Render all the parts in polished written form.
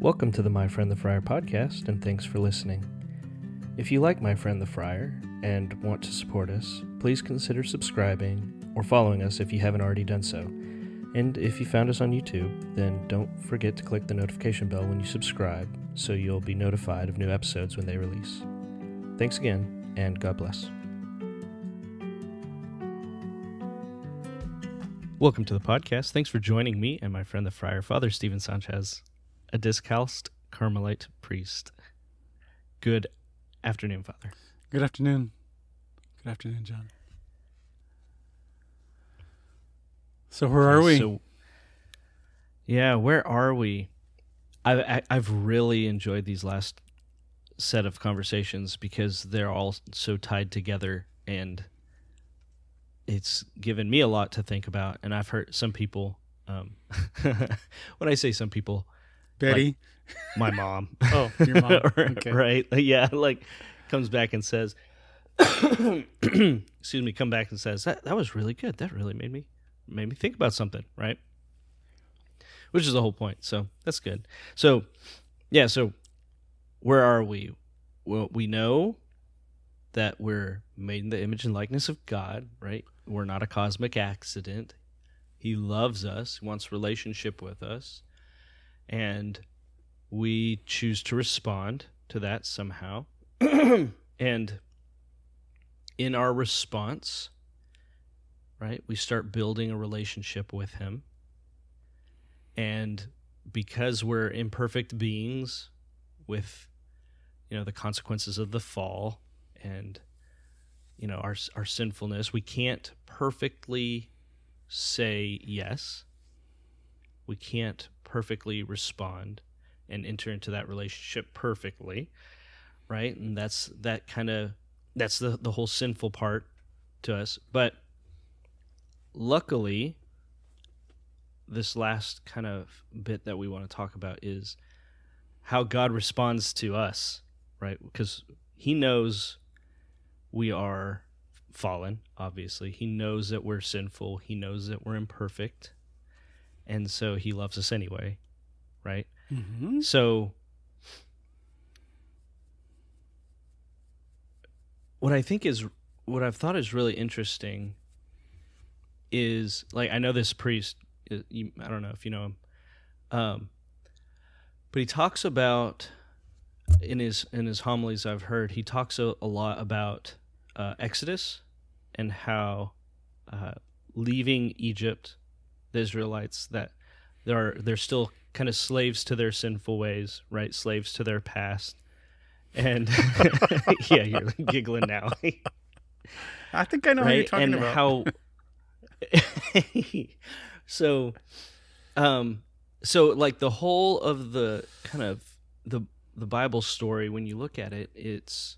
Welcome to the My Friend the Friar podcast, and thanks for listening. If you like My Friend the Friar and want to support us, please consider subscribing or following us if you haven't already done so. And if you found us on YouTube, then don't forget to click the notification bell when you subscribe so you'll be notified of new episodes when they release. Thanks again, and God bless. Welcome to the podcast. Thanks for joining me and my friend the Friar, Father Stephen Sanchez, a discalced Carmelite priest. Good afternoon, Father. Good afternoon. Good afternoon, John. So where are we? Where are we? I've really enjoyed these last set of conversations because they're all so tied together, and it's given me a lot to think about. And I've heard some people, when I say some people, Betty? Like my mom. Oh, your mom. Okay. Right? Yeah, like comes back and says, excuse me, come back and says, that was really good. That really made me think about something, right? Which is the whole point. So that's good. So where are we? Well, we know that we're made in the image and likeness of God, right? We're not a cosmic accident. He loves us, he wants relationship with us, and we choose to respond to that somehow. And in our response, right, we start building a relationship with him. And because we're imperfect beings with, the consequences of the fall and, our sinfulness, we can't perfectly say yes. We can't perfectly respond and enter into that relationship perfectly, right? And that's the whole sinful part to us. But luckily, this last kind of bit that we want to talk about is how God responds to us, right? Because he knows we are fallen, obviously. He knows that we're sinful. He knows that we're imperfect. And so he loves us anyway, right? Mm-hmm. So what I've thought is really interesting is, like, I know this priest, I don't know if you know him, but he talks about, in his homilies I've heard, he talks a lot about Exodus and how leaving Egypt, the Israelites, that they're still kind of slaves to their sinful ways, right? Slaves to their past. And yeah, you're giggling now. I think I know what you're talking and about. How so like the whole of the kind of the Bible story, when you look at it, it's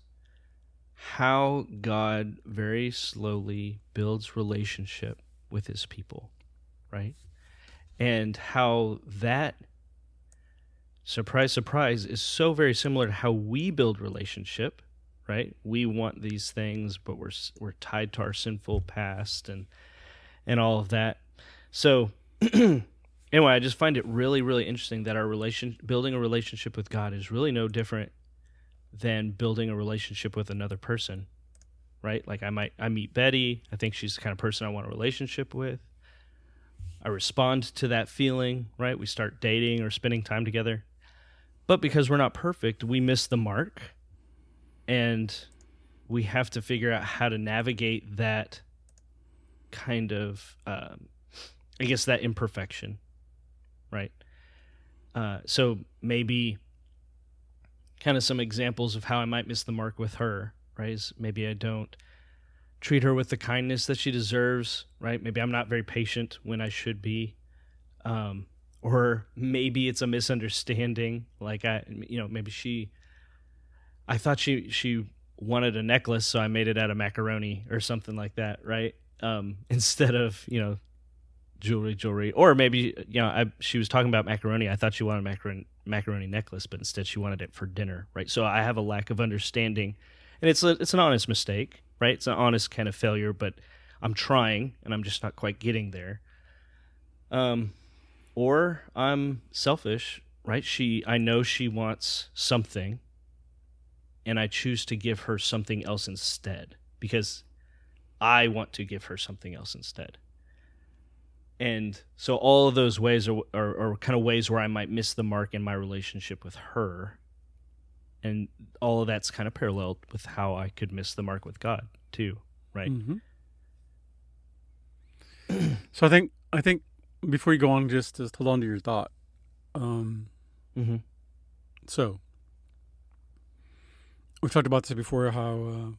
how God very slowly builds relationship with his people, right? And how that, surprise, surprise, is so very similar to how we build relationship, right? We want these things, but we're tied to our sinful past and all of that. So anyway, I just find it really, really interesting that building a relationship with God is really no different than building a relationship with another person, right? Like I meet Betty. I think she's the kind of person I want a relationship with. I respond to that feeling, right? We start dating or spending time together. But because we're not perfect, we miss the mark. And we have to figure out how to navigate that kind of, that imperfection, right? So maybe kind of some examples of how I might miss the mark with her, right? Is maybe I don't treat her with the kindness that she deserves, right? Maybe I'm not very patient when I should be. Or maybe it's a misunderstanding. Like I thought she wanted a necklace, so I made it out of macaroni or something like that, right? Instead of, jewelry. Or maybe, she was talking about macaroni. I thought she wanted a macaroni necklace, but instead she wanted it for dinner, right? So I have a lack of understanding, and it's an honest mistake, right? It's an honest kind of failure, but I'm trying, and I'm just not quite getting there. Or I'm selfish right? I know she wants something, and I choose to give her something else instead because I want to give her something else instead. And so all of those ways are kind of ways where I might miss the mark in my relationship with her. And all of that's kind of paralleled with how I could miss the mark with God too, right? Mm-hmm. So I think before you go on, just hold on to your thought. Mm-hmm. So we've talked about this before, how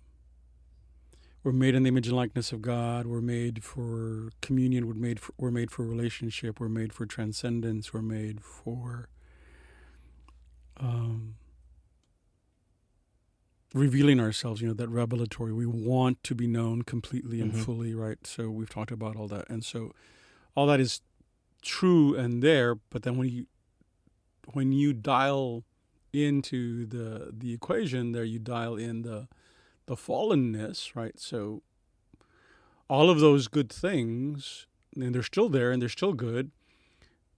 we're made in the image and likeness of God. We're made for communion. We're made for relationship. We're made for transcendence. We're made for revealing ourselves. That revelatory. We want to be known completely and fully, right? So we've talked about all that, and so all that is true and there. But then when you dial into the equation, there you dial in the fallenness, right? So all of those good things, and they're still there and they're still good,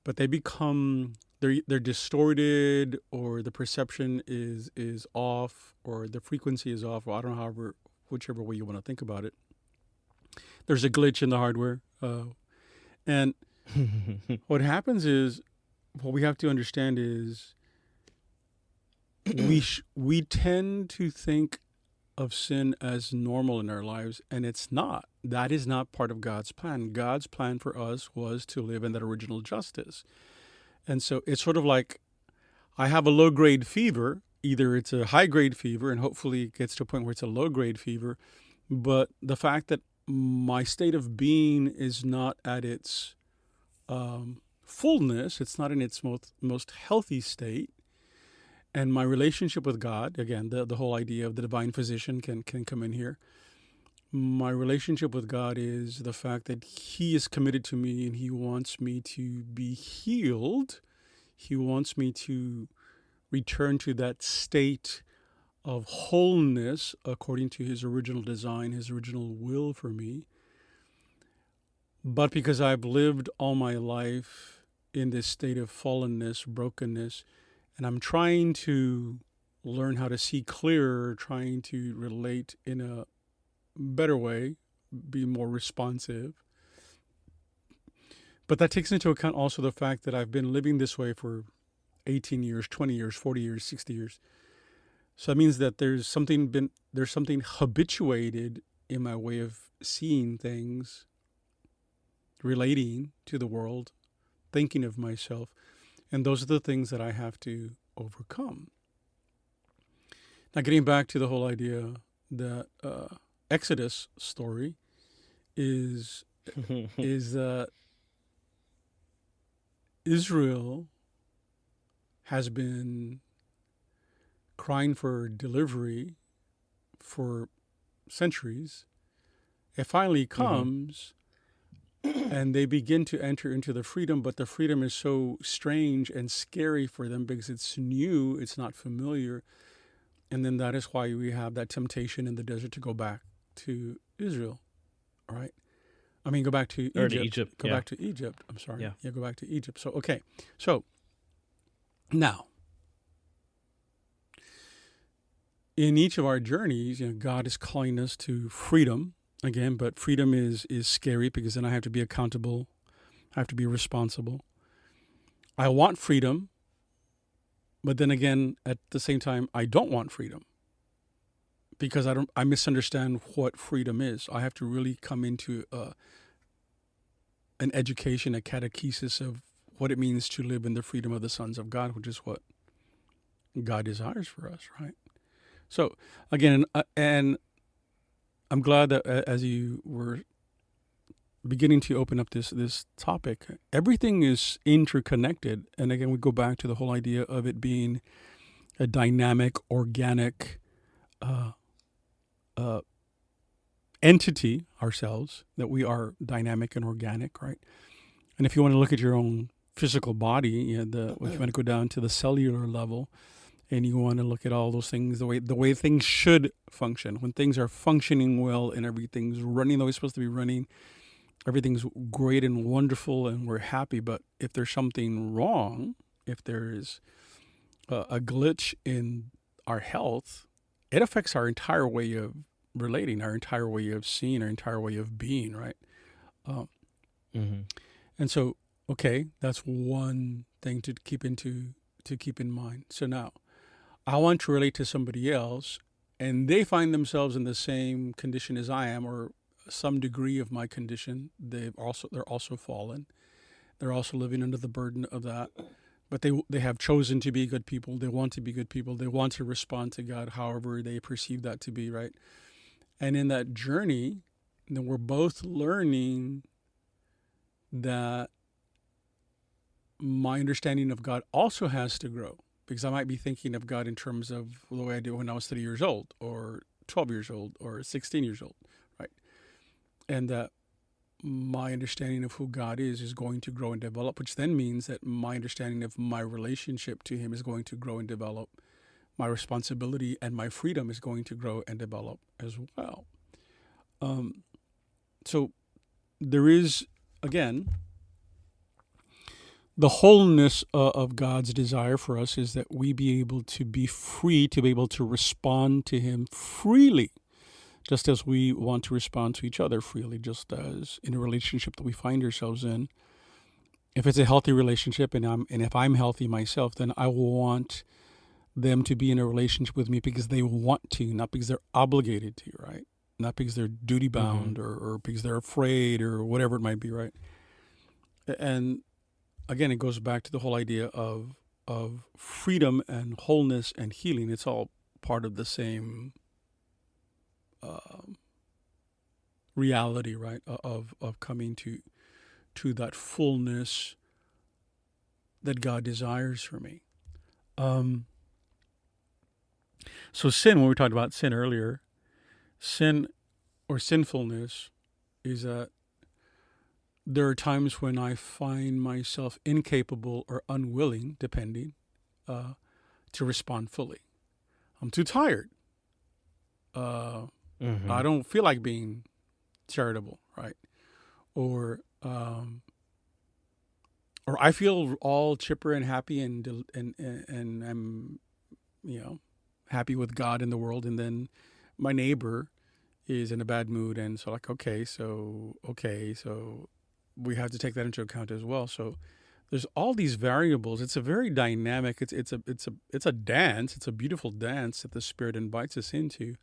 but they become they're distorted, or the perception is off, or the frequency is off, or I don't know, whichever way you want to think about it. There's a glitch in the hardware, and what happens is, what we have to understand is, we tend to think of sin as normal in our lives, and it's not. That is not part of God's plan. God's plan for us was to live in that original justice. And so it's sort of like, I have a low-grade fever. Either it's a high-grade fever, and hopefully it gets to a point where it's a low-grade fever. But the fact that my state of being is not at its fullness, it's not in its most healthy state, and my relationship with God, again, the whole idea of the divine physician can come in here. My relationship with God is the fact that He is committed to me, and He wants me to be healed. He wants me to return to that state of wholeness according to His original design, His original will for me. But because I've lived all my life in this state of fallenness, brokenness, and I'm trying to learn how to see clearer, trying to relate in a better way, be more responsive. But that takes into account also the fact that I've been living this way for 18 years, 20 years, 40 years, 60 years. So that means that there's something habituated in my way of seeing things, relating to the world, thinking of myself. And those are the things that I have to overcome. Now, getting back to the whole idea that Exodus story is that Israel has been crying for delivery for centuries. It finally comes, and they begin to enter into the freedom, but the freedom is so strange and scary for them because it's new, it's not familiar. And then that is why we have that temptation in the desert to go back to Israel, all right? I mean, go back to Egypt. Or to Egypt. Go back to Egypt. I'm sorry. Yeah, go back to Egypt. So, okay. So, now, in each of our journeys, God is calling us to freedom. Again, but freedom is scary because then I have to be accountable. I have to be responsible. I want freedom, but then again, at the same time, I don't want freedom because I misunderstand what freedom is. I have to really come into an education, a catechesis of what it means to live in the freedom of the sons of God, which is what God desires for us, right? So again, and I'm glad that as you were beginning to open up this topic, everything is interconnected. And again, we go back to the whole idea of it being a dynamic, organic entity ourselves, that we are dynamic and organic, right? And if you want to look at your own physical body, if you want to go down to the cellular level, and you want to look at all those things, the way things should function. When things are functioning well and everything's running the way it's supposed to be running, everything's great and wonderful and we're happy. But if there's something wrong, if there is a glitch in our health, it affects our entire way of relating, our entire way of seeing, our entire way of being, right? Um, Mm-hmm. and so, okay, that's one thing to keep in mind. So now, I want to relate to somebody else, and they find themselves in the same condition as I am, or some degree of my condition. They're also fallen. They're also living under the burden of that. But they have chosen to be good people. They want to be good people. They want to respond to God however they perceive that to be, right? And in that journey, then we're both learning that my understanding of God also has to grow, because I might be thinking of God in terms of the way I did when I was 3 years old or 12 years old or 16 years old, right? And that my understanding of who God is going to grow and develop, which then means that my understanding of my relationship to Him is going to grow and develop. My responsibility and my freedom is going to grow and develop as well. So there is, again, the wholeness of God's desire for us is that we be able to be free, to be able to respond to Him freely, just as we want to respond to each other freely, just as in a relationship that we find ourselves in. If it's a healthy relationship and if I'm healthy myself, then I will want them to be in a relationship with me because they want to, not because they're obligated to, right? Not because they're duty bound or because they're afraid or whatever it might be, right? And again, it goes back to the whole idea of freedom and wholeness and healing. It's all part of the same reality, right? Of coming to that fullness that God desires for me. So sin, when we talked about sin earlier, sin or sinfulness is that there are times when I find myself incapable or unwilling, depending, to respond fully. I'm too tired. I don't feel like being charitable, right? Or I feel all chipper and happy and I'm, happy with God in the world, and then my neighbor is in a bad mood, and so so we have to take that into account as well. So there's all these variables. It's a very dynamic. It's a dance. It's a beautiful dance that the Spirit invites us into,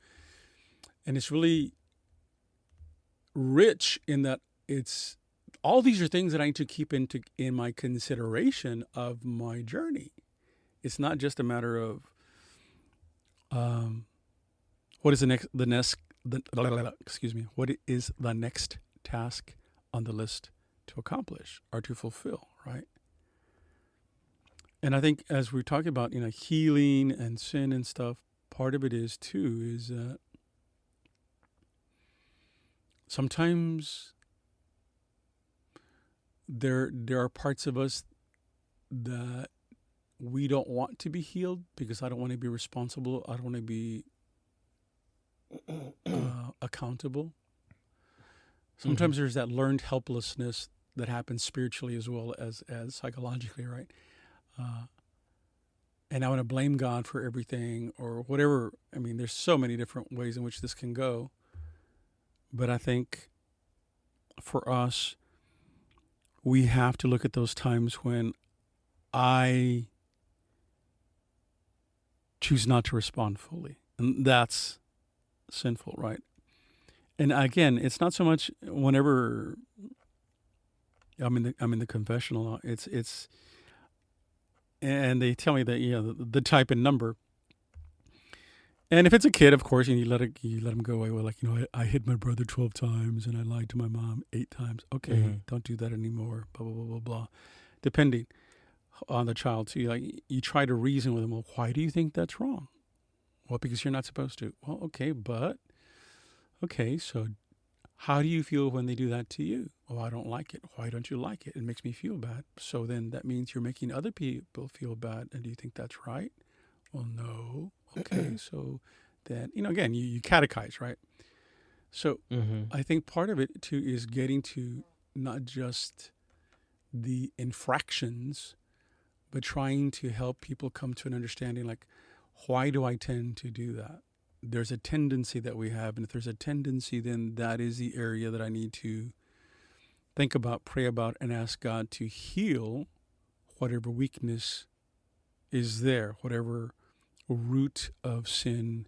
and it's really rich in that it's all these are things that I need to keep in my consideration of my journey. It's not just a matter of what is what is the next task on the list to accomplish or to fulfill, right? And I think as we're talking about, healing and sin and stuff, part of it is that sometimes there are parts of us that we don't want to be healed because I don't want to be responsible. I don't want to be accountable. Sometimes there's that learned helplessness that happens spiritually as well as psychologically, right? And I want to blame God for everything or whatever. I mean, there's so many different ways in which this can go. But I think for us, we have to look at those times when I choose not to respond fully. And that's sinful, right? And again, it's not so much whenever I'm in the confessional. It's and they tell me that the type and number. And if it's a kid, of course, you let them go away with I hit my brother 12 times and I lied to my mom 8 times. Okay, don't do that anymore. Blah blah blah blah blah. Depending on the child, so you try to reason with them. Well, why do you think that's wrong? Well, because you're not supposed to. Well, okay, so how do you feel when they do that to you? Oh, I don't like it. Why don't you like it? It makes me feel bad. So then that means you're making other people feel bad. And do you think that's right? Well, no. Okay, so then, again, you catechize, right? So I think part of it, too, is getting to not just the infractions, but trying to help people come to an understanding, like, why do I tend to do that? There's a tendency that we have, and if there's a tendency, then that is the area that I need to think about, pray about, and ask God to heal whatever weakness is there, whatever root of sin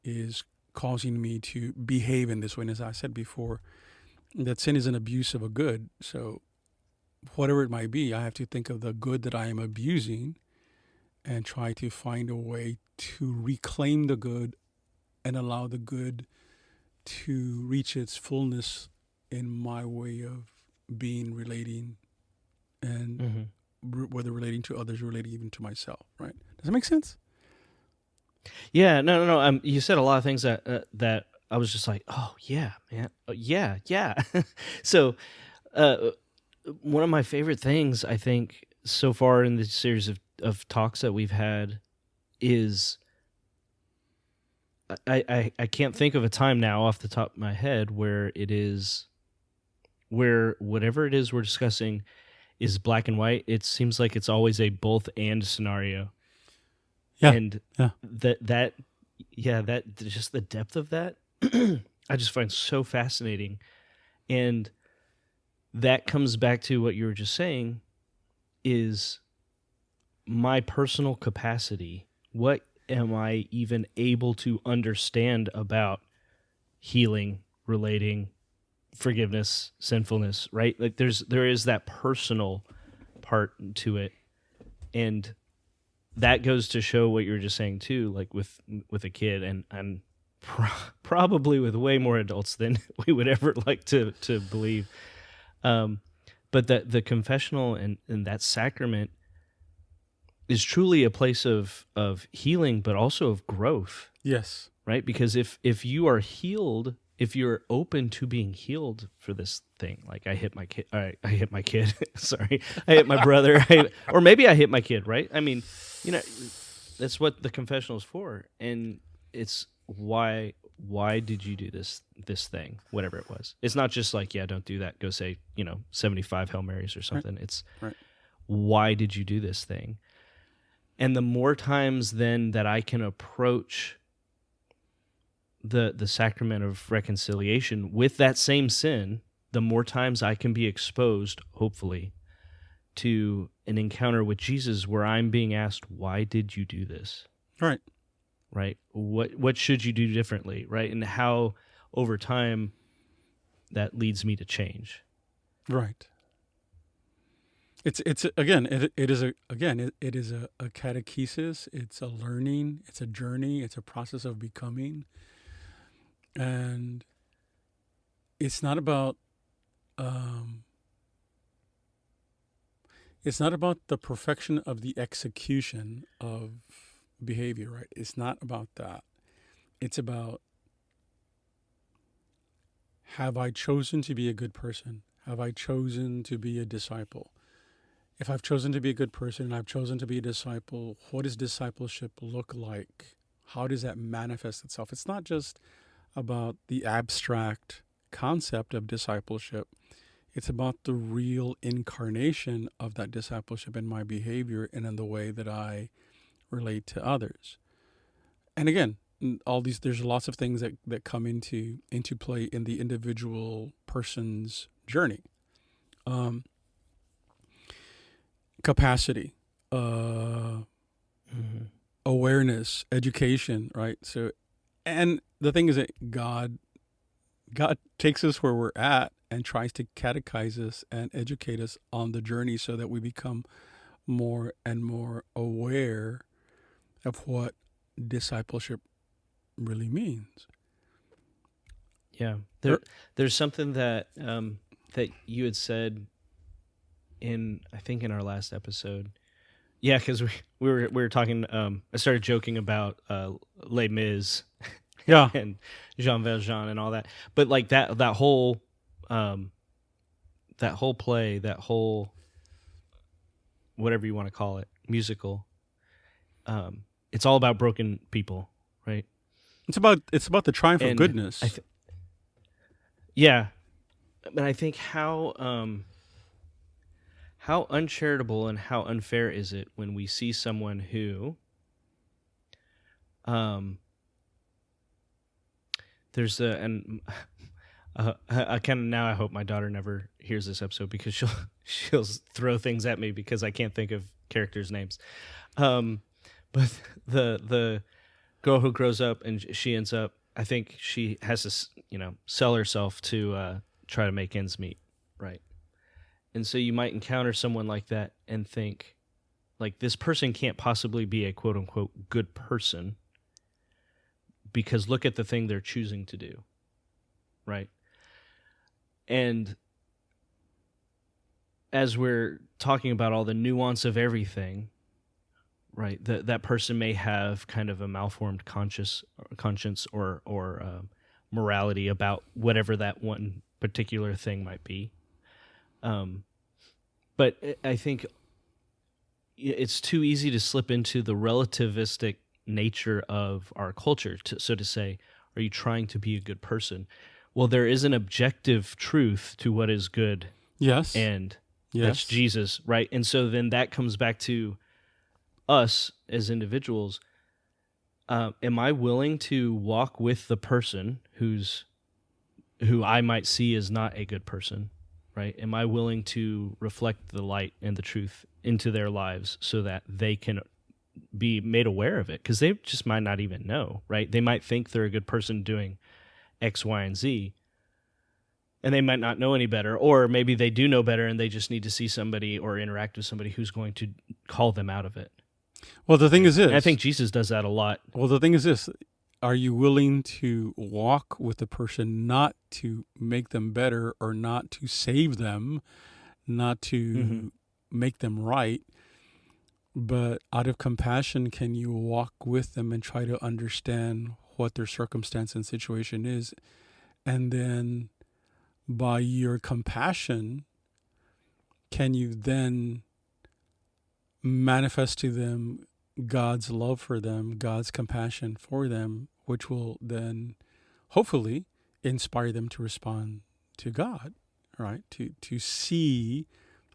is causing me to behave in this way. And as I said before, that sin is an abuse of a good. So whatever it might be, I have to think of the good that I am abusing and try to find a way to reclaim the good and allow the good to reach its fullness in my way of being, relating, and whether relating to others, relating even to myself, right? Does that make sense? Yeah, no. You said a lot of things that I was just like, oh yeah, man, yeah. So, one of my favorite things I think so far in the series of talks that we've had is I can't think of a time now off the top of my head where whatever it is we're discussing is black and white. It seems like it's always a both and scenario. Yeah. And yeah. that just the depth of that, I just find so fascinating. And that comes back to what you were just saying, is my personal capacity. What am I even able to understand about healing, relating, forgiveness, sinfulness, right? Like there is that personal part to it. And that goes to show what you were just saying too, like with a kid, and probably with way more adults than we would ever like to believe. But that the confessional and that sacrament is truly a place of healing, but also of growth. Yes. Right? Because if you are healed, if you're open to being healed for this thing, like I hit my kid, I hit my kid, sorry, I hit my brother, or maybe I hit my kid, right? I mean, that's what the confessional is for. And it's why did you do this thing, whatever it was. It's not just like, yeah, don't do that, go say 75 Hail Marys or something. Right. It's right. Why did you do this thing? And the more times then that I can approach the sacrament of reconciliation with that same sin, the more times I can be exposed, hopefully, to an encounter with Jesus where I'm being asked, why did you do this? Right. Right? What should you do differently? Right? And how over time that leads me to change. Right. It is a catechesis. It's a learning. It's a journey. It's a process of becoming. And it's not about the perfection of the execution of behavior, right? It's not about that. It's about, have I chosen to be a good person? Have I chosen to be a disciple? If I've chosen to be a good person and I've chosen to be a disciple, what does discipleship look like? How does that manifest itself? It's not just about the abstract concept of discipleship. It's about the real incarnation of that discipleship in my behavior and in the way that I relate to others. And again, there's lots of things that come into play in the individual person's journey. Capacity, awareness, education, right? So, and the thing is that God takes us where we're at and tries to catechize us and educate us on the journey so that we become more and more aware of what discipleship really means. Yeah. There's something that that you had said in our last episode. Yeah, because we were talking. I started joking about Les Mis, yeah, and Jean Valjean and all that. But like that whole play, that whole whatever you want to call it, musical. It's all about broken people, right? It's about the triumph of goodness. Yeah, but I think how how uncharitable and how unfair is it when we see someone who there's a and I kind of now I hope my daughter never hears this episode because she'll throw things at me because I can't think of characters' names. But the girl who grows up and she ends up, I think she has to sell herself to try to make ends meet, right? And so you might encounter someone like that and think, like, this person can't possibly be a quote unquote good person because look at the thing they're choosing to do, right? And as we're talking about all the nuance of everything, right, that person may have kind of a malformed conscience or morality about whatever that one particular thing might be. But I think it's too easy to slip into the relativistic nature of our culture. So to say, are you trying to be a good person? Well, there is an objective truth to what is good. Yes. And yes. That's Jesus, right? And so then that comes back to us as individuals. Am I willing to walk with the person who I might see as not a good person, right? Am I willing to reflect the light and the truth into their lives so that they can be made aware of it? Because they just might not even know, right? They might think they're a good person doing X, Y, and Z, and they might not know any better, or maybe they do know better and they just need to see somebody or interact with somebody who's going to call them out of it. Well, the thing is this. And I think Jesus does that a lot. Well, the thing is this. Are you willing to walk with the person not to make them better or not to save them, not to make them right, but out of compassion, can you walk with them and try to understand what their circumstance and situation is? And then by your compassion, can you then manifest to them God's love for them, God's compassion for them, which will then hopefully inspire them to respond to God, right? To see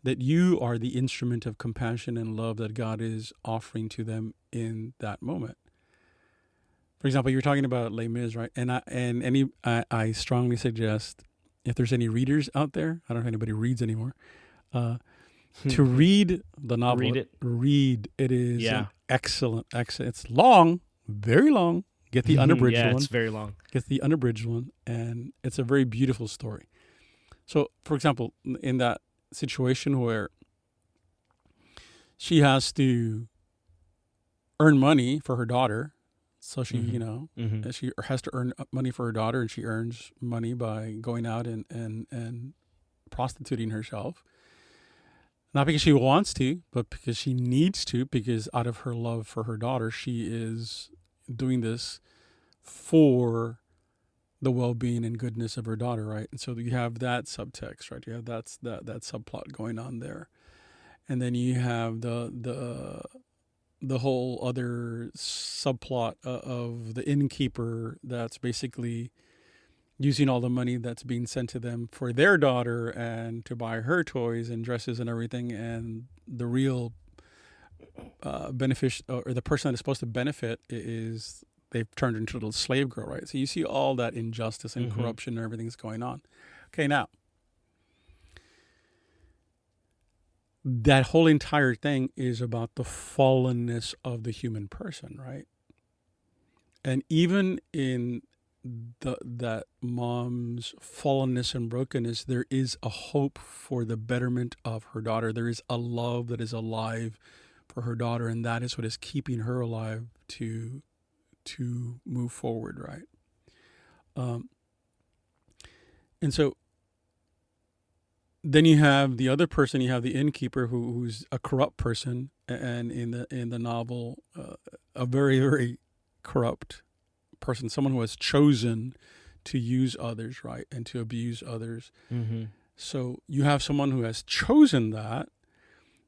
that you are the instrument of compassion and love that God is offering to them in that moment. For example, you're talking about Les Mis, right? I strongly suggest, if there's any readers out there, I don't know if anybody reads anymore, to read the novel. Read it is an excellent. It's long, very long. Get the unabridged one. Yeah, it's very long. Get the unabridged one, and it's a very beautiful story. So, for example, in that situation where she has to earn money for her daughter, so she, she has to earn money for her daughter, and she earns money by going out and prostituting herself. Not because she wants to, but because she needs to, because out of her love for her daughter, she is doing this for the well-being and goodness of her daughter, right? And so you have that subtext, right? You have that subplot going on there. And then you have the whole other subplot of the innkeeper that's basically using all the money that's being sent to them for their daughter and to buy her toys and dresses and everything. And the real or the person that is supposed to benefit is they've turned into a little slave girl, right? So you see all that injustice and corruption and everything that's going on. Okay, now, that whole entire thing is about the fallenness of the human person, right? And even in that mom's fallenness and brokenness, there is a hope for the betterment of her daughter. There is a love that is alive for her daughter, and that is what is keeping her alive to move forward, right? And so then you have the other person. You have the innkeeper who's a corrupt person, and in the novel, a very, very corrupt person, someone who has chosen to use others, right, and to abuse others. So you have someone who has chosen that,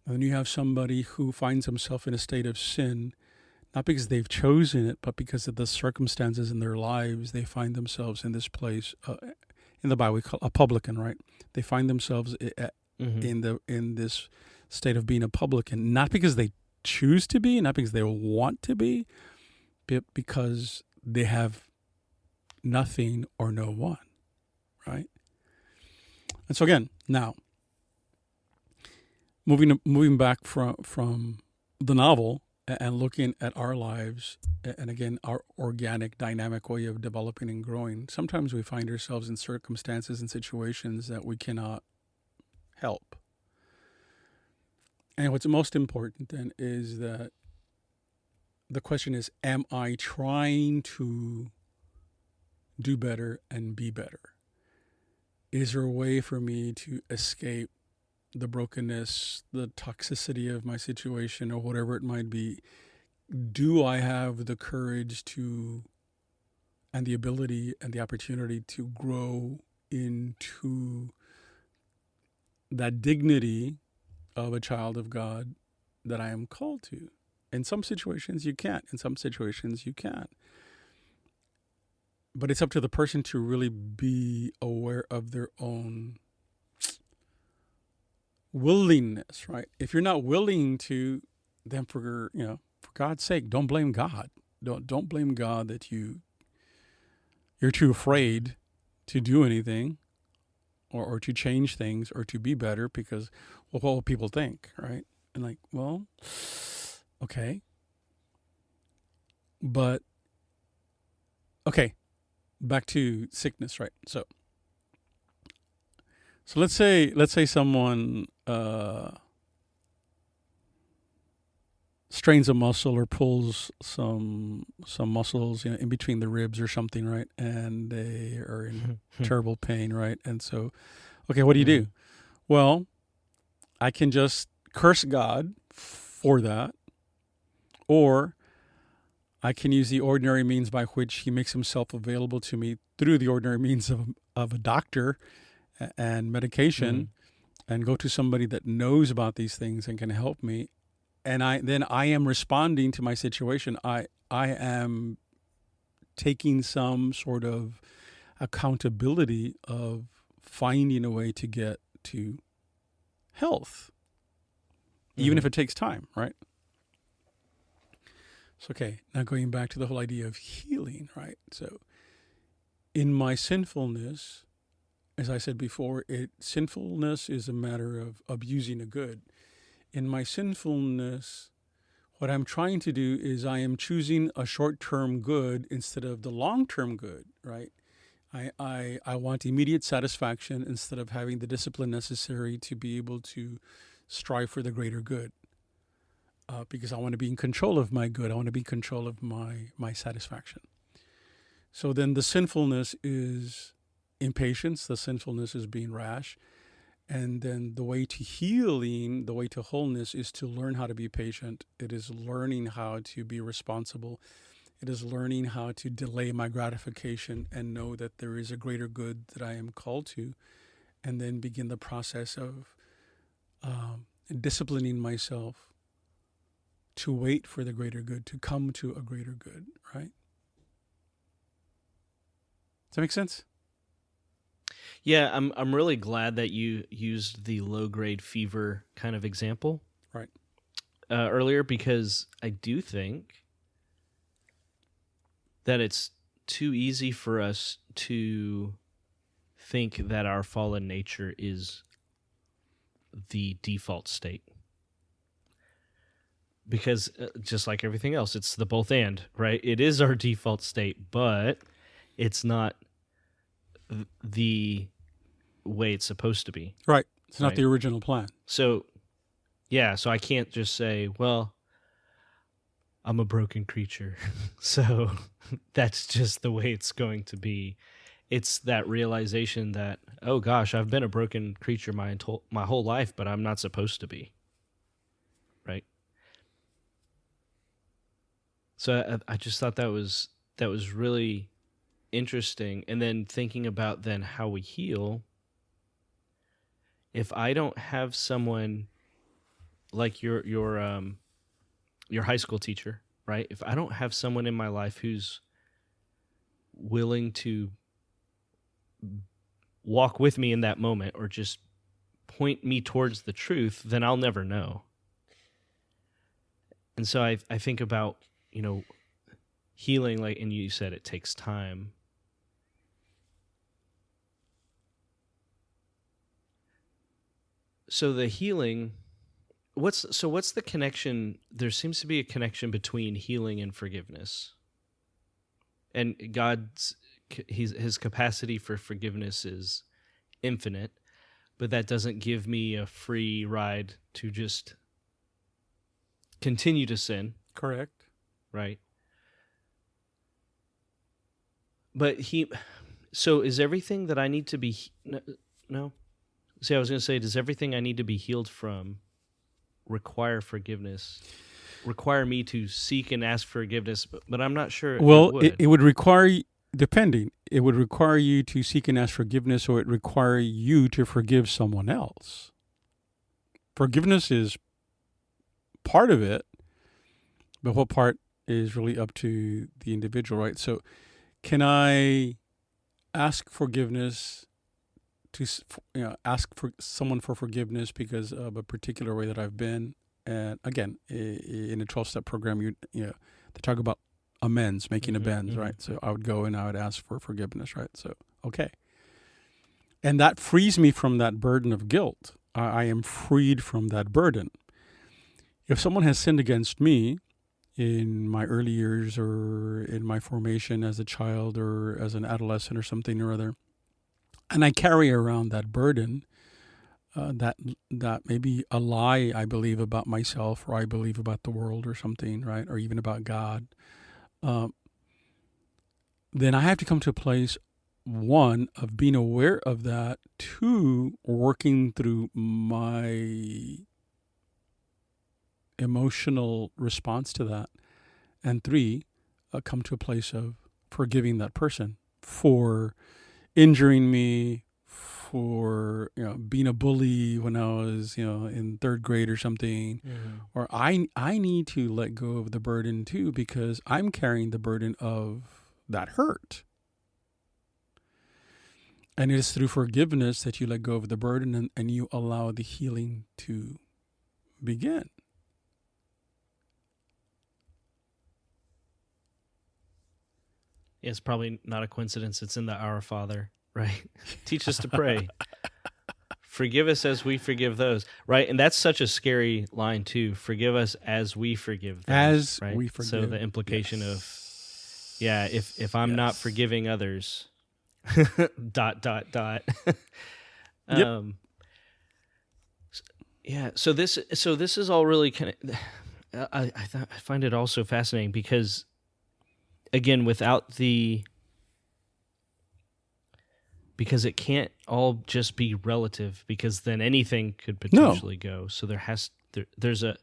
and then you have somebody who finds himself in a state of sin, not because they've chosen it, but because of the circumstances in their lives. They find themselves in this place. In the Bible, we call a publican, right? They find themselves Mm-hmm. in this state of being a publican, not because they choose to be, not because they want to be, but because they have nothing or no one, right? And so again, now moving back from the novel and looking at our lives, and again our organic dynamic way of developing and growing, sometimes we find ourselves in circumstances and situations that we cannot help. And what's most important then is that the question is, am I trying to do better and be better? Is there a way for me to escape the brokenness, the toxicity of my situation, or whatever it might be? Do I have the courage to, and the ability and the opportunity to grow into that dignity of a child of God that I am called to? In some situations you can't, in some situations you can. But it's up to the person to really be aware of their own willingness, right? If you're not willing to, then for God's sake, don't blame God. Don't blame God that you're too afraid to do anything or to change things or to be better because, well, what will people think, right? And like, well, okay. But, okay, back to sickness, right? So let's say someone strains a muscle or pulls some muscles, in between the ribs or something, right? And they are in terrible pain, right? And so, okay, what do you do? Well, I can just curse God for that, or I can use the ordinary means by which he makes himself available to me through the ordinary means of a doctor and medication, and go to somebody that knows about these things and can help me. And I am responding to my situation. I am taking some sort of accountability of finding a way to get to health, even if it takes time, right? So, okay, now going back to the whole idea of healing, right? So in my sinfulness, as I said before, sinfulness is a matter of abusing a good. In my sinfulness, what I'm trying to do is I am choosing a short-term good instead of the long-term good, right? I want immediate satisfaction instead of having the discipline necessary to be able to strive for the greater good. Because I want to be in control of my good. I want to be in control of my satisfaction. So then the sinfulness is impatience. The sinfulness is being rash. And then the way to healing, the way to wholeness is to learn how to be patient. It is learning how to be responsible. It is learning how to delay my gratification and know that there is a greater good that I am called to, and then begin the process of disciplining myself to wait for the greater good, to come to a greater good, right? Does that make sense? Yeah, I'm really glad that you used the low grade fever kind of example, right, earlier, because I do think that it's too easy for us to think that our fallen nature is the default state. Because just like everything else, it's the both and, right? It is our default state, but it's not the way it's supposed to be. Right. It's not the original plan. So, yeah, so I can't just say, well, I'm a broken creature, so that's just the way it's going to be. It's that realization that, oh gosh, I've been a broken creature my whole life, but I'm not supposed to be, right? So I just thought that was really interesting. And then thinking about then how we heal. If I don't have someone like your high school teacher, right? If I don't have someone in my life who's willing to walk with me in that moment, or just point me towards the truth, then I'll never know. And so I think about, healing, like, and you said it takes time. So the healing, what's the connection? There seems to be a connection between healing and forgiveness. And his capacity for forgiveness is infinite, but that doesn't give me a free ride to just continue to sin. Correct. Right. But so is everything that I need to be, no? See, I was going to say, does everything I need to be healed from require forgiveness? Require me to seek and ask forgiveness? But I'm not sure. Well, it would require, depending, it would require you to seek and ask forgiveness, or it require you to forgive someone else. Forgiveness is part of it, but what part is really up to the individual, right? So can I ask forgiveness ask for someone for forgiveness because of a particular way that I've been? And again, in a 12-step program, they talk about amends, making amends, right? So I would go and I would ask for forgiveness, right? So, okay. And that frees me from that burden of guilt. I am freed from that burden. If someone has sinned against me in my early years or in my formation as a child or as an adolescent or something or other, and I carry around that burden, that may be a lie I believe about myself, or I believe about the world or something, right? Or even about God. Then I have to come to a place, one, of being aware of that, two, working through my emotional response to that, and three, come to a place of forgiving that person for injuring me, for being a bully when I was in third grade or something, or I need to let go of the burden too, because I'm carrying the burden of that hurt. And it is through forgiveness that you let go of the burden and you allow the healing to begin. It's probably not a coincidence. It's in the Our Father, right? Teach us to pray. Forgive us as we forgive those, right? And that's such a scary line too. Forgive us as we forgive those. As right? we forgive. So the implication of, if I'm not forgiving others, ... Yep. So this is all really kind of. I find it also fascinating because, again, because it can't all just be relative, because then anything could potentially go. So there's an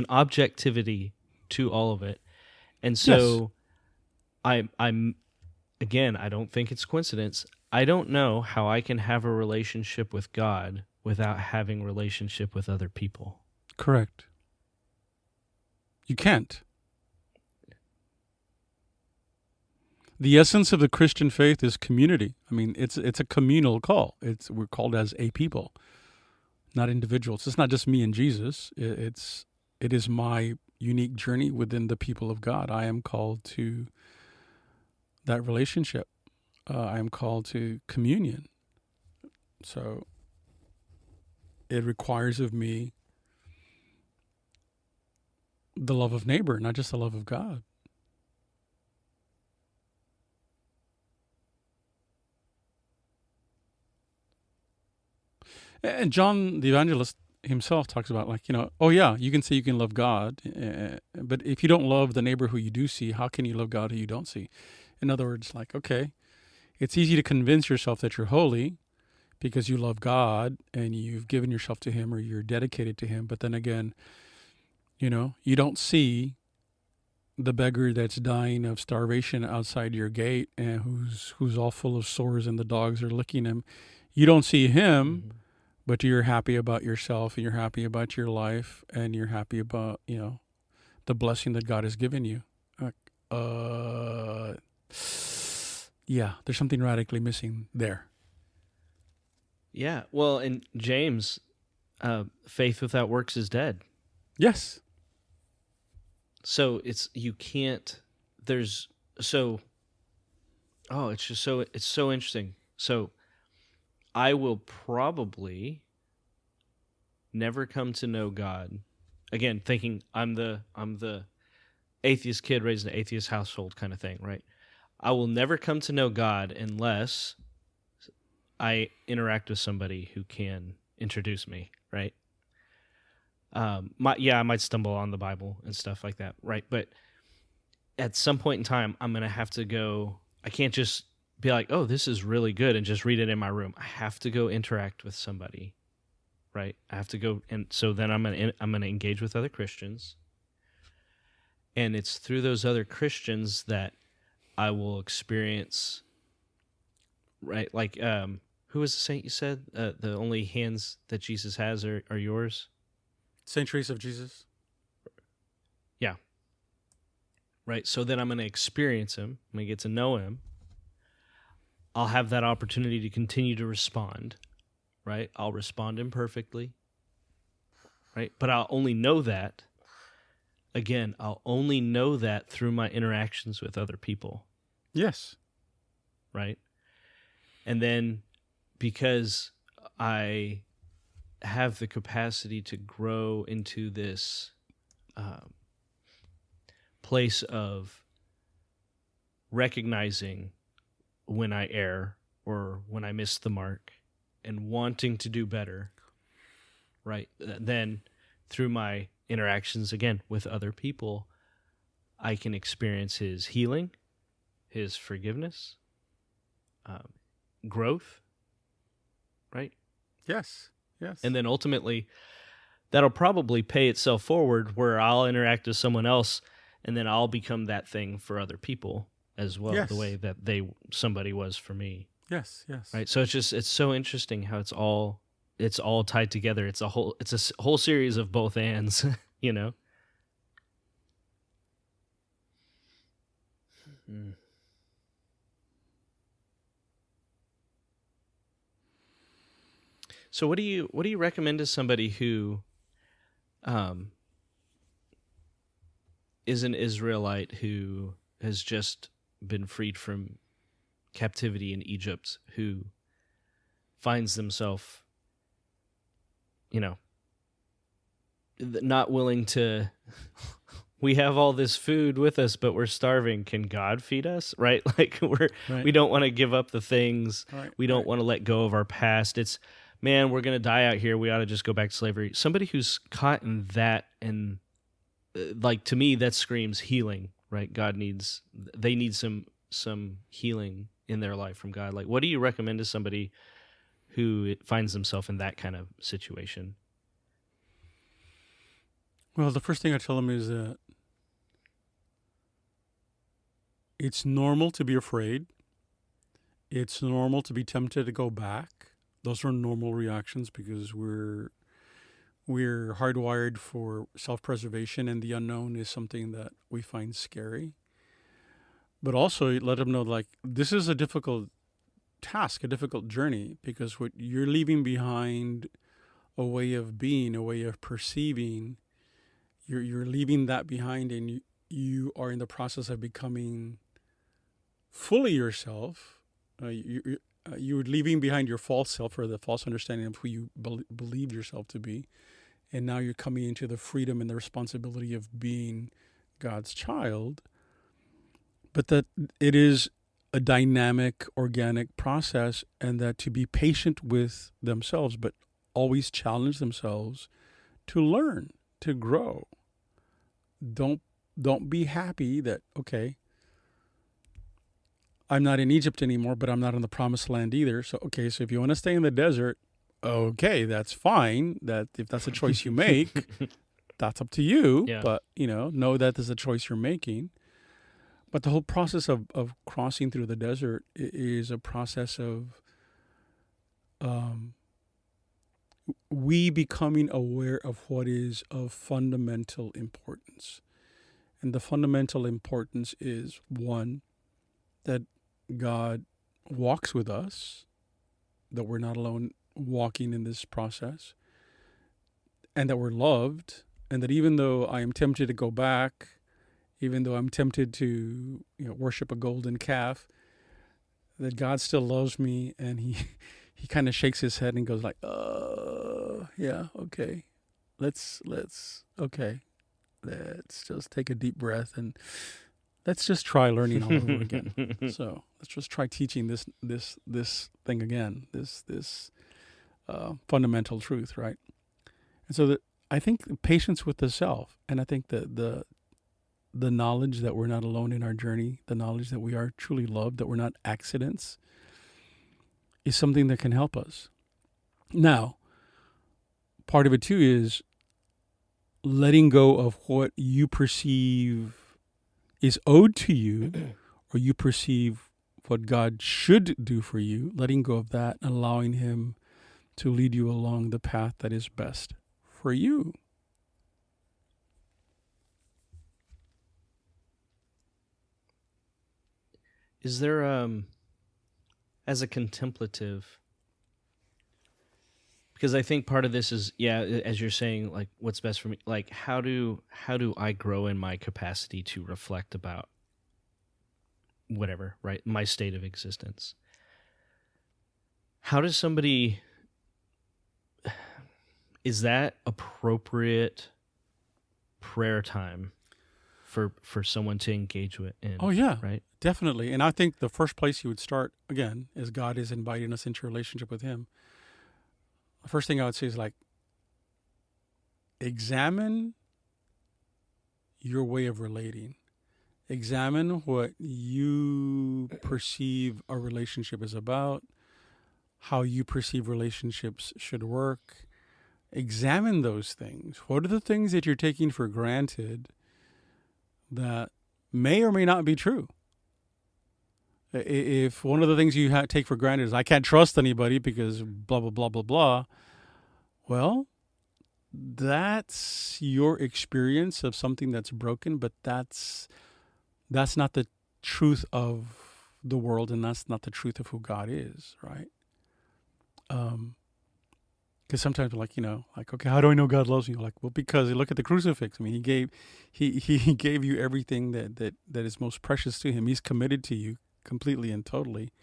objectivity to all of it, and so I'm again, I don't think it's coincidence. I don't know how I can have a relationship with God without having a relationship with other people. Correct. You can't. The essence of the Christian faith is community. I mean, it's a communal call. We're called as a people, not individuals. It's not just me and Jesus. It is my unique journey within the people of God. I am called to that relationship. I am called to communion. So it requires of me the love of neighbor, not just the love of God. And John the Evangelist himself talks about, you can say you can love God, but if you don't love the neighbor who you do see, how can you love God who you don't see? In other words, it's easy to convince yourself that you're holy because you love God and you've given yourself to Him or you're dedicated to Him. But then again, you don't see the beggar that's dying of starvation outside your gate and who's all full of sores and the dogs are licking him. You don't see him, but you're happy about yourself and you're happy about your life and you're happy about, the blessing that God has given you. There's something radically missing there. Yeah. Well, and James, faith without works is dead. Yes. So you can't, there's, so, oh, it's so interesting. So I will probably never come to know God. Again, thinking I'm the atheist kid raised in an atheist household kind of thing, right? I will never come to know God unless I interact with somebody who can introduce me, right? I might stumble on the Bible and stuff like that, right? But at some point in time, I'm gonna have to go. I can't just be like, "Oh, this is really good," and just read it in my room. I have to go interact with somebody, right? I have to go, and so then I'm gonna engage with other Christians, and it's through those other Christians that I will experience, right? Like, who was the saint you said? The only hands that Jesus has are yours. Saint Teresa of Jesus. Yeah, right. So then I'm going to experience him. I'm going to get to know him. I'll have that opportunity to continue to respond, right? I'll respond imperfectly, right? But I'll only know that, again, I'll only know that through my interactions with other people, Yes. right? And then because I have the capacity to grow into this place of recognizing when I err or when I miss the mark and wanting to do better, right? Then through my interactions again with other people, I can experience his healing, his forgiveness, growth, right? Yes. Yes. And then ultimately, that'll probably pay itself forward where I'll interact with someone else and then I'll become that thing for other people as well, the way Yes. that somebody was for me. Yes. Yes. Right. So it's so interesting how it's all tied together. It's a whole series of both ands, you know. Mm. So what do you recommend to somebody who um is an Israelite who has just been freed from captivity in Egypt, who finds themselves, you know, not willing to we have all this food with us but we're starving, can God feed us, right? Like Right. we don't want to give up the things, Right. we don't Right. want to let go of our past. It's, man, we're going to die out here, we ought to just go back to slavery. Somebody who's caught in that, and like, to me that screams healing, right? They need some healing in their life from God. Like, what do you recommend to somebody who finds themselves in that kind of situation? Well, the first thing I tell them is that it's normal to be afraid. It's normal to be tempted to go back. Those are normal reactions because we're hardwired for self-preservation, and the unknown is something that we find scary. But also let them know, like, this is a difficult task, a difficult journey, because what you're leaving behind, a way of being, a way of perceiving, you're leaving that behind, and you are in the process of becoming fully yourself. You're leaving behind your false self, or the false understanding of who you believed yourself to be, and now you're coming into the freedom and the responsibility of being God's child. But that it is a dynamic, organic process, and that to be patient with themselves, but always challenge themselves to learn, to grow. Don't be happy that, okay, I'm not in Egypt anymore, but I'm not in the promised land either. So, okay, so if you want to stay in the desert, okay, that's fine. That if that's a choice you make, that's up to you. Yeah. But, know that there's a choice you're making. But the whole process of crossing through the desert is a process of we becoming aware of what is of fundamental importance. And the fundamental importance is, one, that God walks with us, that we're not alone walking in this process, and that we're loved, and that even though I am tempted to go back, even though I'm tempted to worship a golden calf, that God still loves me, and he kind of shakes his head and goes like, yeah, okay, let's okay, let's just take a deep breath and let's just try learning all over again. So let's just try teaching this thing again, this fundamental truth, right? And so I think patience with the self, and I think the knowledge that we're not alone in our journey, the knowledge that we are truly loved, that we're not accidents, is something that can help us. Now, part of it too is letting go of what you perceive is owed to you, or you perceive what God should do for you, letting go of that and allowing him to lead you along the path that is best for you. Is there, as a contemplative, because I think part of this is, as you're saying, like, what's best for me, like, how do I grow in my capacity to reflect about whatever, right, my state of existence? How does somebody, is that appropriate prayer time for someone to engage with in? Oh yeah, right? Definitely. And I think the first place you would start, again, is God is inviting us into a relationship with him. The first thing I would say is, like, examine your way of relating. Examine what you perceive a relationship is about, how you perceive relationships should work. Examine those things. What are the things that you're taking for granted that may or may not be true? If one of the things you take for granted is, I can't trust anybody because blah, blah, blah, blah, blah, well, that's your experience of something that's broken, but that's not the truth of the world, and that's not the truth of who God is, right? Because sometimes we're like, okay, how do I know God loves me? Like, well, because you look at the crucifix. I mean, he gave you everything that is most precious to him. He's committed to you completely and totally.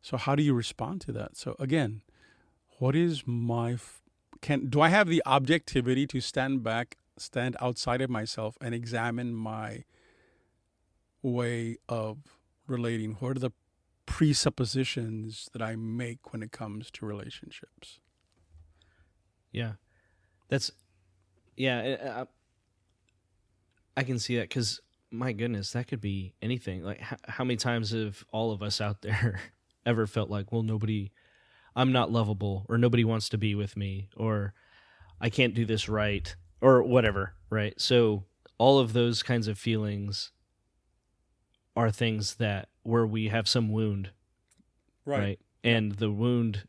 So how do you respond to that? So again, what is do I have the objectivity to stand outside of myself and examine my way of relating? What are the presuppositions that I make when it comes to relationships? Yeah, that's, I can see that, because my goodness, that could be anything. Like, how many times have all of us out there ever felt like, well, I'm not lovable, or nobody wants to be with me, or I can't do this right, or whatever, right? So all of those kinds of feelings are things where we have some wound, right? And the wound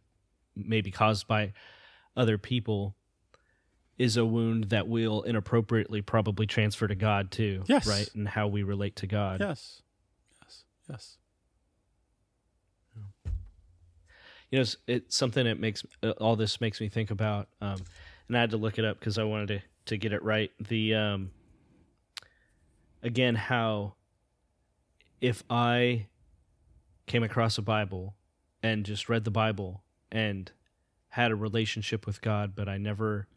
may be caused by other people, is a wound that will inappropriately probably transfer to God too. Yes. Right? And how we relate to God. Yes. It's something that makes all this makes me think about, and I had to look it up because I wanted to get it right. The again, how if I came across a Bible and just read the Bible and had a relationship with God, but I never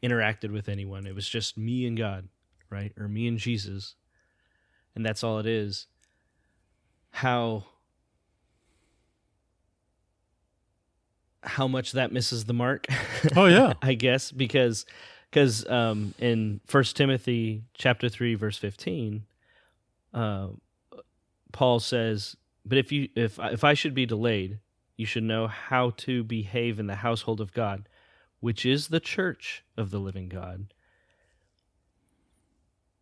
interacted with anyone. It was just me and God, right? Or me and Jesus. And that's all it is. How much that misses the mark. Oh yeah. I guess because in 1 Timothy chapter 3 verse 15, Paul says, "But if I should be delayed, you should know how to behave in the household of God, which is the church of the living God,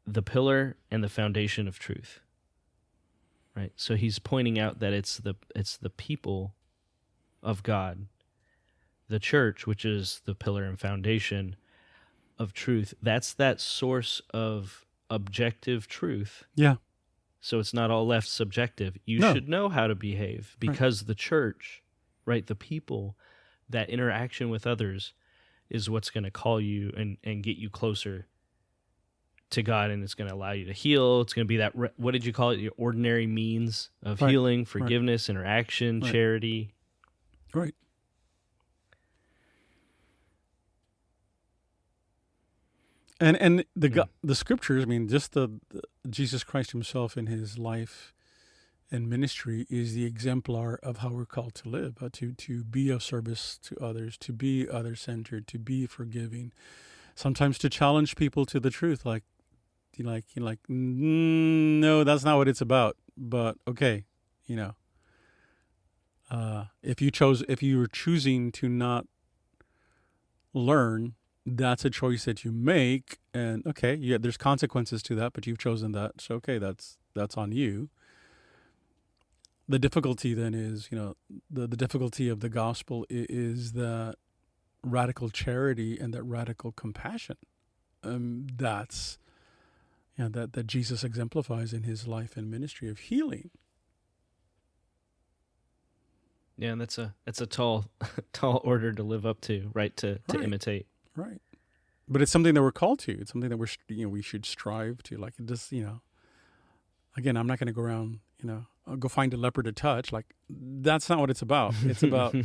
the pillar and the foundation of truth." Right? So he's pointing out that it's the people of God, the church, which is the pillar and foundation of truth. That's that source of objective truth. Yeah. So it's not all left subjective. You should know how to behave, because the church, right, the people, that interaction with others is what's going to call you and get you closer to God, and it's going to allow you to heal. It's going to be that, what did you call it? Your ordinary means of healing, forgiveness, interaction, charity. Right. And the scriptures, I mean, just the Jesus Christ himself in his life and ministry is the exemplar of how we're called to live, to be of service to others, to be other-centered, to be forgiving, sometimes to challenge people to the truth, like, no, that's not what it's about. But okay, if you were choosing to not learn, that's a choice that you make, and okay, yeah, there's consequences to that, but you've chosen that, so okay, that's on you. The difficulty then is, the difficulty of the gospel is that radical charity and that radical compassion. That's that Jesus exemplifies in his life and ministry of healing. Yeah, and that's a tall order to live up to, right? To imitate. Right. But it's something that we're called to. It's something that we should strive to. Like, it just, again, I'm not going to go around, I'll go find a leper to touch. Like, that's not what it's about. It's about,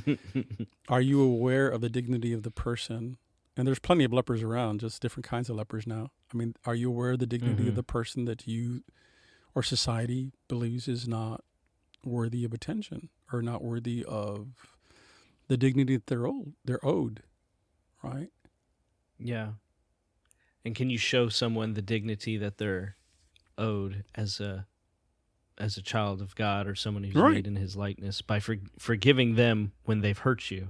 are you aware of the dignity of the person? And there's plenty of lepers around, just different kinds of lepers now. I mean, are you aware of the dignity of the person that you or society believes is not worthy of attention or not worthy of the dignity that they're owed, right? Yeah. And can you show someone the dignity that they're owed as a child of God or someone who's made in his likeness by forgiving them when they've hurt you?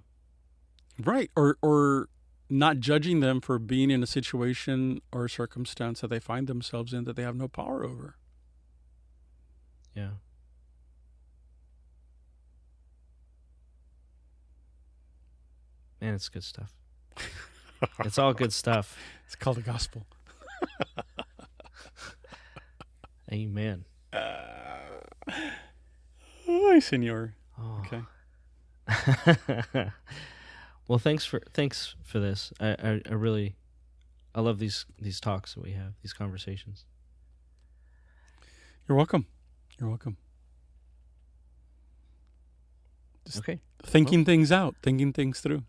Right. Or not judging them for being in a situation or circumstance that they find themselves in that they have no power over. Yeah. Man, it's good stuff. It's all good stuff. It's called the gospel. Amen. Ay, senor. Oh. Okay. Well, thanks for this. I really love these talks that we have, these conversations. You're welcome. Just okay. Thinking things out, thinking things through.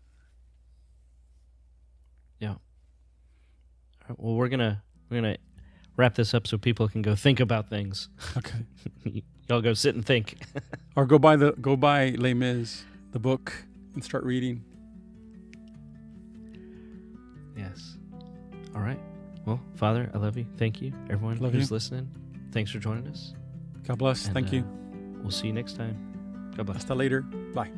Yeah. All right, well, we're gonna wrap this up so people can go think about things. Okay. Y'all go sit and think. Or go buy Les Mis, the book, and start reading. Yes. All right. Well, Father, I love you. Thank you, everyone who's listening. Thanks for joining us. God bless. And, thank you. We'll see you next time. God bless. Hasta later. Bye.